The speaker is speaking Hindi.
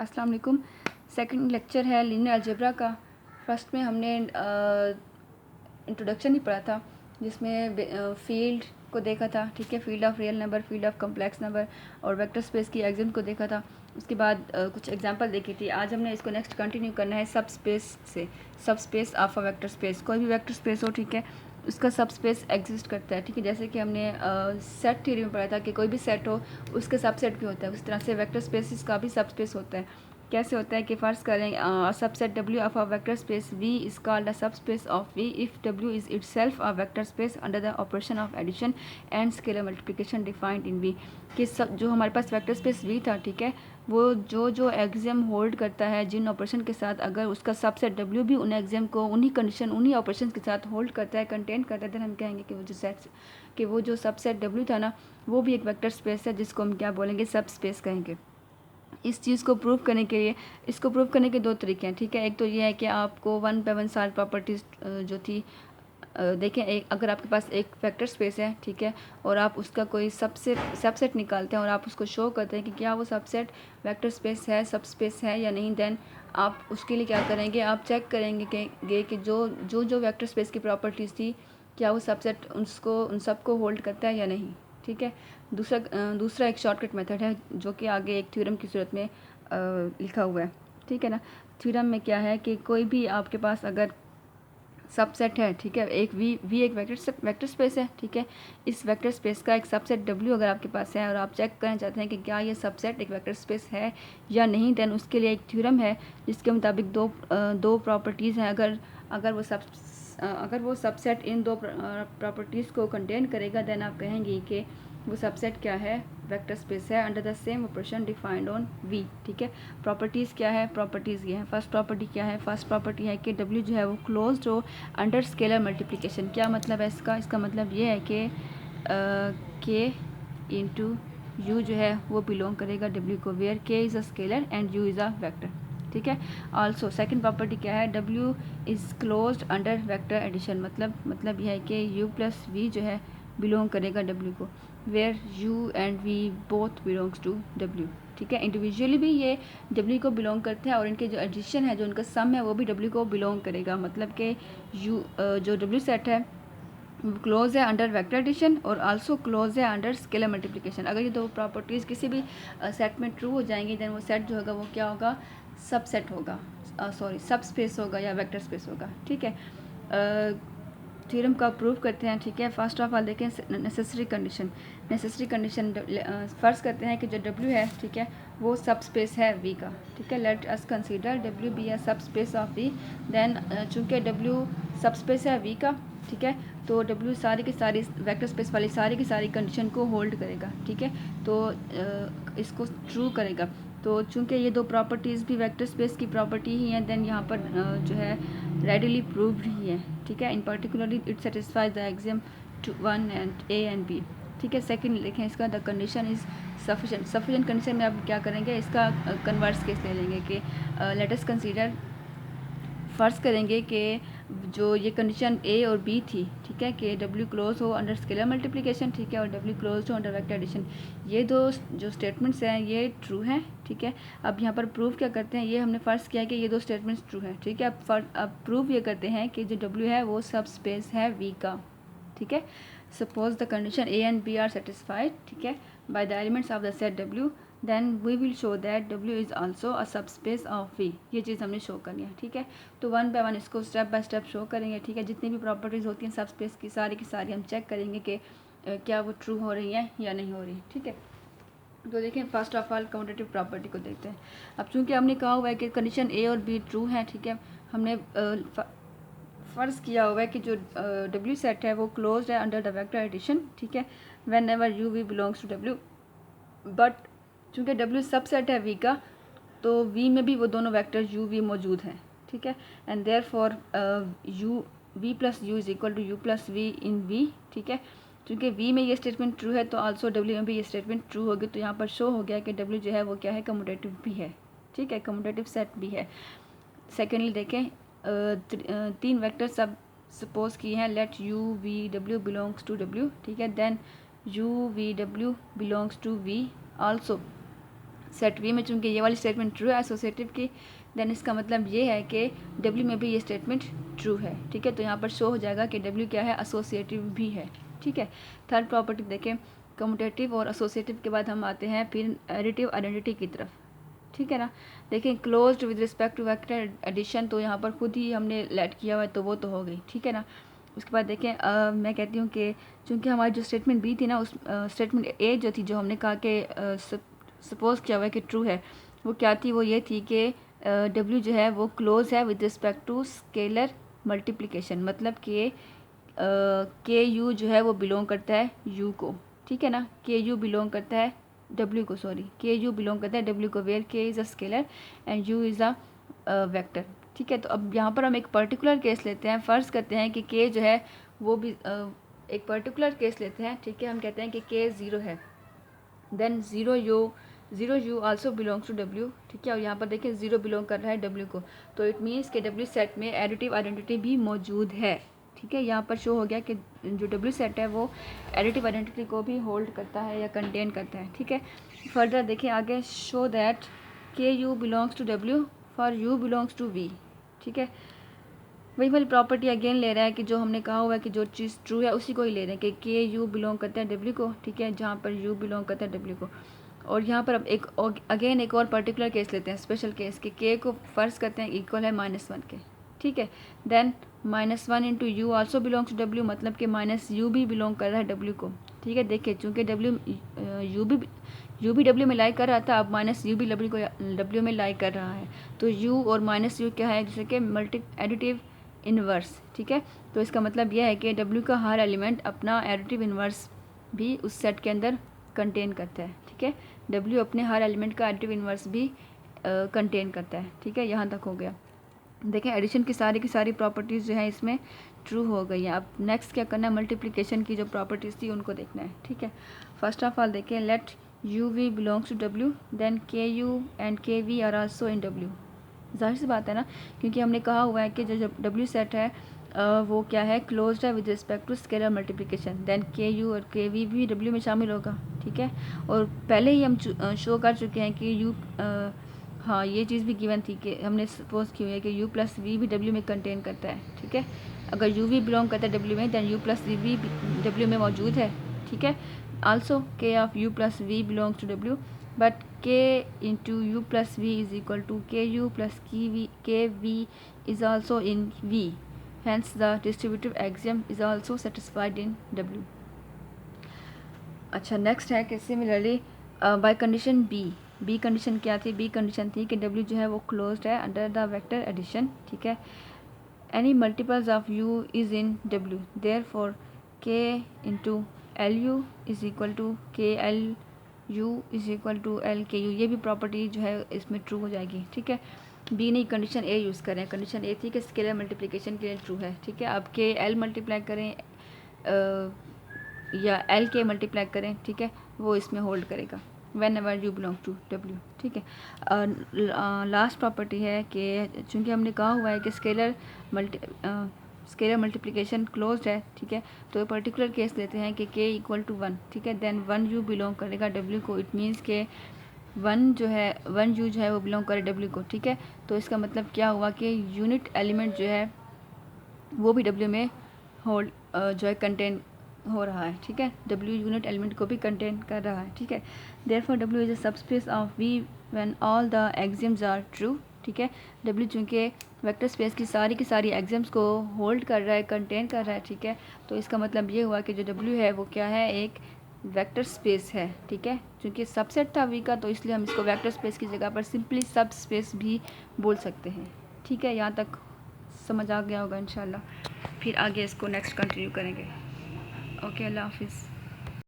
अस्सलाम वालेकुम। सेकंड लेक्चर है लीनियर अलजेब्रा का। फर्स्ट में हमने इंट्रोडक्शन ही पढ़ा था, जिसमें फील्ड को देखा था, ठीक है, field of real number, field of complex number और वेक्टर स्पेस की एग्जाम को देखा था। उसके बाद कुछ एग्जांपल देखी थी। आज हमने इसको नेक्स्ट कंटिन्यू करना है सब स्पेस से। सब space of a vector space, कोई भी वेक्टर स्पेस हो, ठीक है, उसका सब स्पेस एग्जिस्ट करता है, ठीक है। जैसे कि हमने सेट थ्योरी में पढ़ा था कि कोई भी सेट हो उसके सबसेट भी होता है, उस तरह से वेक्टर स्पेसिस का भी सब स्पेस होता है। कैसे होता है कि फर्स्ट करें subset W of a vector space V is called a subspace of V if W is itself a vector space under the operation of addition and scalar multiplication defined in V। कि सब जो हमारे पास वेक्टर स्पेस V था, ठीक है, वो जो एग्जाम होल्ड करता है जिन ऑपरेशन के साथ, अगर उसका सबसेट W भी उन एग्जाम को उन्हीं कंडीशन उन्हीं ऑपरेशन के साथ होल्ड करता है, कंटेन करता है, देन हम कहेंगे कि वो जो सबसेट W था ना, वो भी एक वेक्टर स्पेस है, जिसको हम क्या बोलेंगे, सब स्पेस कहेंगे। इस चीज़ को प्रूव करने के लिए, इसको प्रूव करने के दो तरीके हैं, ठीक है। एक तो ये है कि आपको 1/1 साल प्रॉपर्टीज़ जो थी, देखें, एक अगर आपके पास एक वेक्टर स्पेस है, ठीक है, और आप उसका कोई सबसेट निकालते हैं और आप उसको शो करते हैं कि क्या वो सबसेट वेक्टर स्पेस है, सब स्पेस है या नहीं, देन आप उसके लिए क्या करेंगे, आप चेक करेंगे कि जो वेक्टर स्पेस की प्रॉपर्टीज़ थी, क्या वो सबसेट उसको उन सबको होल्ड करता है या नहीं, ठीक है। दूसरा एक शॉर्टकट मेथड है, जो कि आगे एक थ्योरम की सूरत में लिखा हुआ है, ठीक है ना। थ्योरम में क्या है कि कोई भी आपके पास अगर सबसेट है, ठीक है, एक वी एक वेक्टर स्पेस है, ठीक है, इस वेक्टर स्पेस का एक सबसेट W अगर आपके पास है और आप चेक करना चाहते हैं कि क्या ये सबसेट एक वेक्टर स्पेस है या नहीं, देन उसके लिए एक थ्योरम है जिसके मुताबिक दो प्रॉपर्टीज़ हैं। अगर वो सबसेट इन दो प्रॉपर्टीज़ को कंटेन करेगा, देन आप कहेंगे कि वो सबसेट क्या है, वेक्टर स्पेस है under the same operation defined on V, ठीक है। प्रॉपर्टीज़ क्या है, प्रॉपर्टीज़ ये है। फर्स्ट प्रॉपर्टी क्या है, फर्स्ट प्रॉपर्टी है कि W जो है वो क्लोज्ड हो अंडर स्केलर मल्टीप्लिकेशन। क्या मतलब है इसका मतलब ये है कि K इंटू U जो है वो बिलोंग करेगा W को, where K is a scalar and U is a vector, ठीक है। ऑल्सो सेकंड प्रॉपर्टी क्या है, W is closed under vector addition. मतलब यह है कि U प्लस V जो है बिलोंग करेगा W को, where U and V both belongs to W, ठीक है। इंडिविजुअली भी ये W को बिलोंग करते हैं और इनके जो एडिशन है, जो इनका सम है, वो भी W को बिलोंग करेगा। मतलब कि जो W सेट है क्लोज है अंडर वेक्टर एडिशन और आल्सो क्लोज है अंडर स्केलर मल्टीप्लिकेशन। अगर ये दो प्रॉपर्टीज़ किसी भी सेट में ट्रू हो जाएंगी, देन वो सेट जो होगा वो क्या होगा, सब सेट होगा, सब स्पेस होगा या वेक्टर स्पेस होगा, ठीक है। थ्योरम का प्रूव करते हैं, ठीक है। फर्स्ट ऑफ ऑल देखें नेसेसरी कंडीशन फर्स्ट करते हैं कि जो W है, ठीक है, वो सब स्पेस है V का, ठीक है। Let us consider W be a subspace of V। Then चूंकि W सब स्पेस है V का, ठीक है, तो W सारी की सारी वेक्टर स्पेस वाली सारी की सारी कंडीशन को होल्ड करेगा, ठीक है, तो इसको ट्रू करेगा। तो चूंकि ये दो प्रॉपर्टीज़ भी वेक्टर स्पेस की प्रॉपर्टी ही हैं, देन यहाँ पर जो है रेडिली प्रूव्ड ही है, ठीक है। In particularly it satisfies the exam 1 and A and B, ठीक है। सेकंड लिखें इसका, the condition is sufficient condition में अब क्या करेंगे, इसका कन्वर्स केस ले लेंगे कि लेट अस कंसीडर, फ़र्ज़ करेंगे कि जो ये कंडीशन A और B थी, ठीक है, कि W क्लोज हो अंडर स्केलर मल्टीप्लिकेशन, ठीक है, और W क्लोज हो अंडर वेक्टर एडिशन, ये दो जो स्टेटमेंट्स हैं ये ट्रू हैं, ठीक है। अब यहाँ पर प्रूव क्या करते हैं, ये हमने फ़र्ज़ किया कि ये दो स्टेटमेंट्स ट्रू हैं, ठीक है। अब प्रूव ये करते हैं कि जो W है वो सब स्पेस है V का, ठीक है। Suppose the condition A and B are satisfied, ठीक है, by the elements of the set W, then we will show that W is also a subspace of V। ये चीज़ हमने शो करनी है, ठीक है। तो 1 बाय 1 इसको स्टेप बाय स्टेप शो करेंगे, ठीक है। जितनी भी प्रॉपर्टीज़ होती हैं सब स्पेस की सारी हम चेक करेंगे कि क्या वो ट्रू हो रही है या नहीं हो रही, ठीक है। तो देखें, first of all commutative property को देखते हैं। अब चूंकि हमने कहा हुआ है कि कंडीशन A और B ट्रू है, ठीक है, हमने फ़र्ज़ किया हुआ है कि जो W सेट है वो क्लोज है अंडर द वेक्टर एडिशन, ठीक है, whenever U V belongs to W। But चूँकि W सब सेट है V का, तो V में भी वो दोनों वेक्टर U V मौजूद हैं, ठीक है, and therefore V plus U is equal to U plus V in V, ठीक है। चूँकि V में ये स्टेटमेंट ट्रू है तो आल्सो W में भी ये स्टेटमेंट ट्रू होगी। तो यहाँ पर शो हो गया कि W जो है वो क्या है, कम्यूटेटिव भी है, ठीक है, कम्यूटेटिव सेट भी है। सेकेंडली देखें, तीन वेक्टर सब सपोज किए हैं, let U V W belongs to W, ठीक है, then U V W belongs to V also. Set V में चूँकि ये वाली स्टेटमेंट ट्रू है एसोसिएटिव की, देन इसका मतलब ये है कि डब्ल्यू में भी ये स्टेटमेंट ट्रू है, ठीक है। तो यहाँ पर शो हो जाएगा कि डब्ल्यू क्या है, एसोसिएटिव भी है, ठीक है। थर्ड प्रॉपर्टी देखें, कम्यूटेटिव और एसोसिएटिव के बाद हम आते हैं फिर एडिटिव आइडेंटिटी की तरफ, ठीक है ना। देखें closed with respect to vector addition, तो यहाँ पर खुद ही हमने लेट किया हुआ है तो वो तो हो गई, ठीक है ना। उसके बाद देखें मैं कहती हूँ कि चूँकि हमारी जो स्टेटमेंट बी थी ना, उस स्टेटमेंट ए जो थी, जो हमने कहा कि सपोज़ किया हुआ है कि ट्रू है, वो क्या थी, वो ये थी कि डब्ल्यू जो है वो क्लोज है with respect to scalar multiplication, मतलब के यू जो है वो बिलोंग करता है यू को, ठीक है ना। के यू बिलोंग करता है डब्ल्यू को, सॉरी के यू बिलोंग करता है डब्ल्यू को, वेयर के is a scalar and you is a vector, ठीक है। तो अब यहाँ पर हम एक पर्टिकुलर केस लेते हैं, फ़र्ज़ करते हैं कि के जो है वो भी एक पर्टिकुलर केस लेते हैं, ठीक है। हम कहते हैं कि के ज़ीरो है, then zero U also belongs to W, ठीक है। और यहाँ पर देखिए ज़ीरो बिलोंग कर रहा है डब्ल्यू को, तो इट मीन्स कि डब्ल्यू सेट में एडिटिव आइडेंटिटी भी मौजूद है, ठीक है। यहाँ पर शो हो गया कि जो डब्ल्यू सेट है वो एडिटिव आइडेंटिटी को भी होल्ड करता है या कंटेन करता है, ठीक है। फर्दर देखिए आगे, show that K U belongs to W for U belongs to V, ठीक है। वही वाली प्रॉपर्टी अगेन ले रहा है कि जो हमने कहा हुआ है कि जो चीज़ ट्रू है उसी को ही ले रहे हैं कि के यू बिलोंग करता है डब्ल्यू को, ठीक है, जहाँ पर यू बिलोंग करता है डब्ल्यू को। और यहाँ पर अब एक और पर्टिकुलर केस लेते हैं, स्पेशल केस कि के को फ़र्ज़ करते हैं इक्वल है -1 के, ठीक है। Then -1 into U also belongs to W, मतलब कि माइनस यू भी बिलोंग कर रहा है डब्ल्यू को, ठीक है। देखिए चूँकि यू भी डब्ल्यू में लाई कर रहा था, अब माइनस यू भी डब्ल्यू में लाई कर रहा है, तो यू और माइनस यू क्या है, जैसे कि एडिटिव इन्वर्स, ठीक है। तो इसका मतलब यह है कि डब्ल्यू का हर एलिमेंट अपना एडिटिव इन्वर्स भी उस सेट के अंदर कंटेन करता है, ठीक है। डब्ल्यू अपने हर एलिमेंट का एडिटिव इन्वर्स भी कंटेन करता है, ठीक है। यहाँ तक हो गया। देखें एडिशन की सारी प्रॉपर्टीज़ जो है इसमें ट्रू हो गई हैं। अब नेक्स्ट क्या करना है, मल्टीप्लिकेशन की जो प्रॉपर्टीज़ थी उनको देखना है, ठीक है। फर्स्ट ऑफ ऑल देखें, let U V belongs to W, then K U and K V are also in W. जाहिर सी बात है ना, क्योंकि हमने कहा हुआ है कि जो डब्ल्यू सेट है वो क्या है, क्लोज्ड है with respect to scalar multiplication, then K U और के वी भी डब्ल्यू में शामिल होगा, ठीक है। और पहले ही हम शो कर चुके हैं कि यू हाँ ये चीज़ भी गिवन थी कि हमने सपोज की हुई है कि यू प्लस वी भी डब्ल्यू में कंटेन करता है, ठीक है। अगर यू वी बिलोंग करता है डब्ल्यू में, दैन यू प्लस वी भी डब्ल्यू में मौजूद है, ठीक है। Also K of U plus V belongs to W, but k into u plus v is equal to ku plus kv is also in v, hence the distributive axiom is also satisfied in w। अच्छा नेक्स्ट है कि similarly by condition B condition क्या थी, बी कंडीशन थी कि w जो है वो क्लोज्ड है अंडर द वेक्टर एडिशन, ठीक है। Any multiples of u is in w, therefore k into L U is equal to K L u is equal to L K U, ये भी प्रॉपर्टी जो है इसमें ट्रू हो जाएगी, ठीक है। बी नहीं, कंडीशन ए यूज़ करें, कंडीशन ए थी कि स्केलर मल्टीप्लिकेशन के लिए ट्रू है, ठीक है। अब के एल मल्टीप्लाई करें या एल के मल्टीप्लाई करें, ठीक है, वो इसमें होल्ड करेगा whenever U belong to W, ठीक है। लास्ट प्रॉपर्टी है कि चूँकि हमने कहा हुआ है कि स्केलर मल्टीप्लिकेशन क्लोज्ड है, ठीक है। तो पर्टिकुलर केस लेते हैं कि k इक्वल टू 1, ठीक है, देन 1 u बिलोंग करेगा w को, इट मीन्स के 1 u जो है वो बिलोंग करे w को, ठीक है। तो इसका मतलब क्या हुआ कि यूनिट एलिमेंट जो है वो भी w में होल्ड जो है कंटेन हो रहा है, ठीक है। w यूनिट एलिमेंट को भी कंटेन कर रहा है, ठीक है। Therefore w is a subspace of v when all the axioms are true, ठीक है। w चूँकि वेक्टर स्पेस की सारी एक्सियम्स को होल्ड कर रहा है, कंटेन कर रहा है, ठीक है। तो इसका मतलब ये हुआ कि जो w है वो क्या है, एक वेक्टर स्पेस है, ठीक है। क्योंकि सबसेट था v का, तो इसलिए हम इसको वेक्टर स्पेस की जगह पर सिंपली सब स्पेस भी बोल सकते हैं, ठीक है। यहाँ तक समझ आ गया होगा इंशाल्लाह। फिर आगे इसको नेक्स्ट कंटिन्यू करेंगे। ओके, अल्लाह हाफिज़।